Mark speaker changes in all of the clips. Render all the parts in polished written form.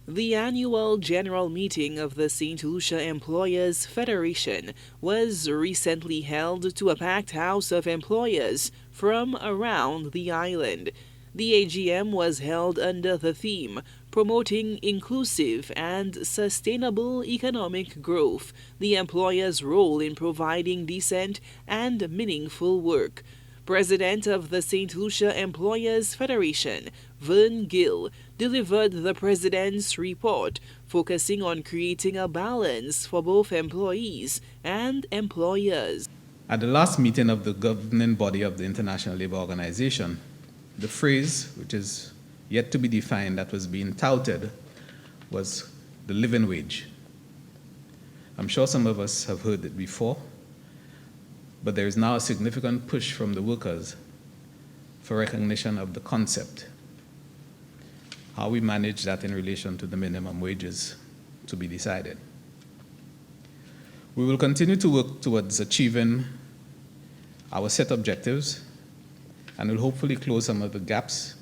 Speaker 1: The annual general meeting of the St. Lucia Employers Federation was recently held to a packed house of employers from around the island. The AGM was held under the theme Promoting Inclusive and Sustainable Economic Growth, the employer's role in providing decent and meaningful work. President of the St. Lucia Employers Federation, Vergil, delivered the president's report, focusing on creating a balance for both employees and employers.
Speaker 2: At the last meeting of the governing body of the International Labour Organization, the phrase, which is yet to be defined, that was being touted was the living wage. I'm sure some of us have heard it before, but there is now a significant push from the workers for recognition of the concept. How we manage that in relation to the minimum wages to be decided. We will continue to work towards achieving our set objectives and will hopefully close some of the gaps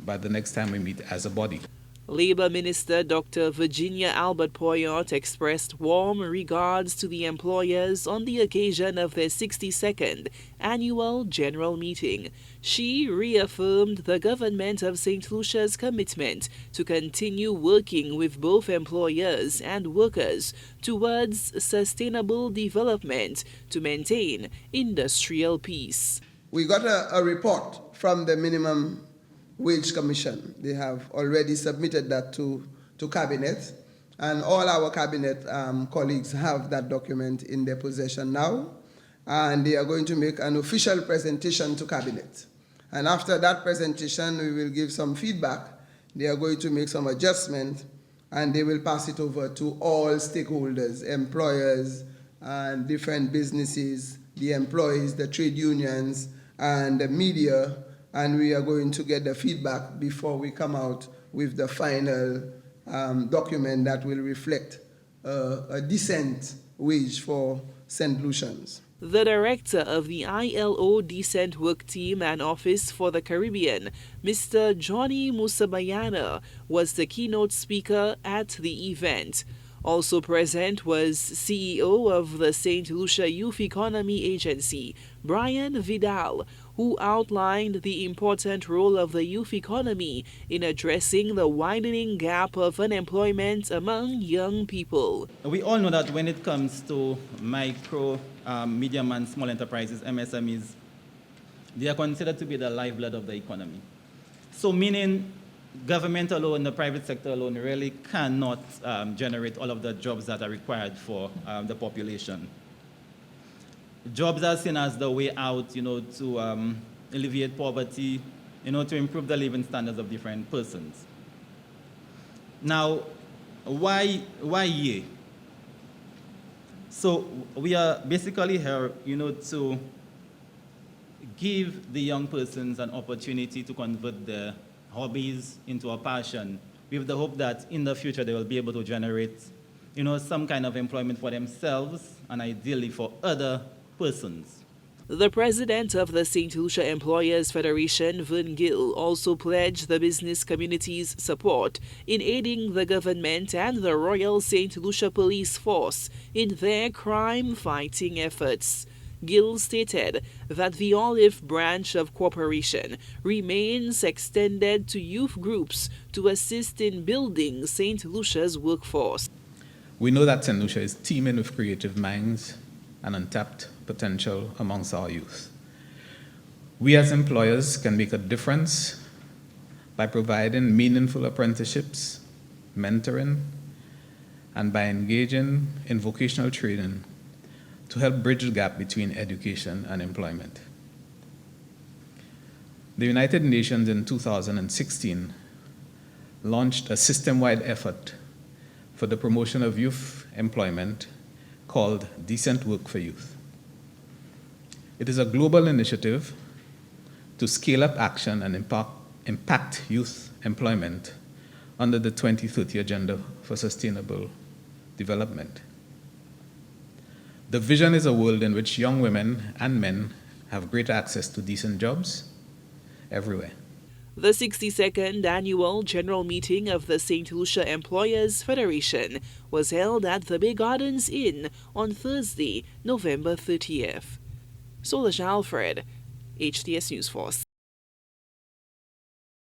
Speaker 2: by the next time we meet as a body.
Speaker 1: Labour Minister Dr. Virginia Albert Poyot expressed warm regards to the employers on the occasion of their 62nd annual general meeting. She reaffirmed the government of St. Lucia's commitment to continue working with both employers and workers towards sustainable development to maintain industrial peace.
Speaker 3: We got a report from the Minimum Wage Commission. They have already submitted that to Cabinet, and all our Cabinet colleagues have that document in their possession now, and they are going to make an official presentation to Cabinet. And after that presentation, we will give some feedback. They are going to make some adjustment, and they will pass it over to all stakeholders, employers, and different businesses, the employees, the trade unions, and the media, and we are going to get the feedback before we come out with the final document that will reflect a decent wage for St. Lucians.
Speaker 1: The director of the ILO Decent Work Team and Office for the Caribbean, Mr. Johnny Musabayana, was the keynote speaker at the event. Also present was CEO of the St. Lucia Youth Economy Agency, Brian Vidal, who outlined the important role of the youth economy in addressing the widening gap of unemployment among young people.
Speaker 4: We all know that when it comes to micro, medium and small enterprises, MSMEs, they are considered to be the lifeblood of the economy. So meaning government alone, the private sector alone really cannot generate all of the jobs that are required for the population. Jobs are seen as the way out, to alleviate poverty, to improve the living standards of different persons. Now, why ye? So we are basically here, to give the young persons an opportunity to convert their hobbies into a passion, with the hope that in the future they will be able to generate, some kind of employment for themselves and ideally for other persons.
Speaker 1: The president of the St. Lucia Employers Federation, Vergil, also pledged the business community's support in aiding the government and the Royal St. Lucia Police Force in their crime-fighting efforts. Gill stated that the Olive branch of cooperation remains extended to youth groups to assist in building St. Lucia's workforce.
Speaker 2: We know that St. Lucia is teeming with creative minds and untapped potential amongst our youth. We as employers can make a difference by providing meaningful apprenticeships, mentoring, and by engaging in vocational training to help bridge the gap between education and employment. The United Nations in 2016 launched a system-wide effort for the promotion of youth employment called Decent Work for Youth. It is a global initiative to scale up action and impact youth employment under the 2030 Agenda for Sustainable Development. The vision is a world in which young women and men have greater access to decent jobs everywhere.
Speaker 1: The 62nd annual general meeting of the St. Lucia Employers Federation was held at the Bay Gardens Inn on Thursday, November 30th. Lucia Alfred, HTS News Force.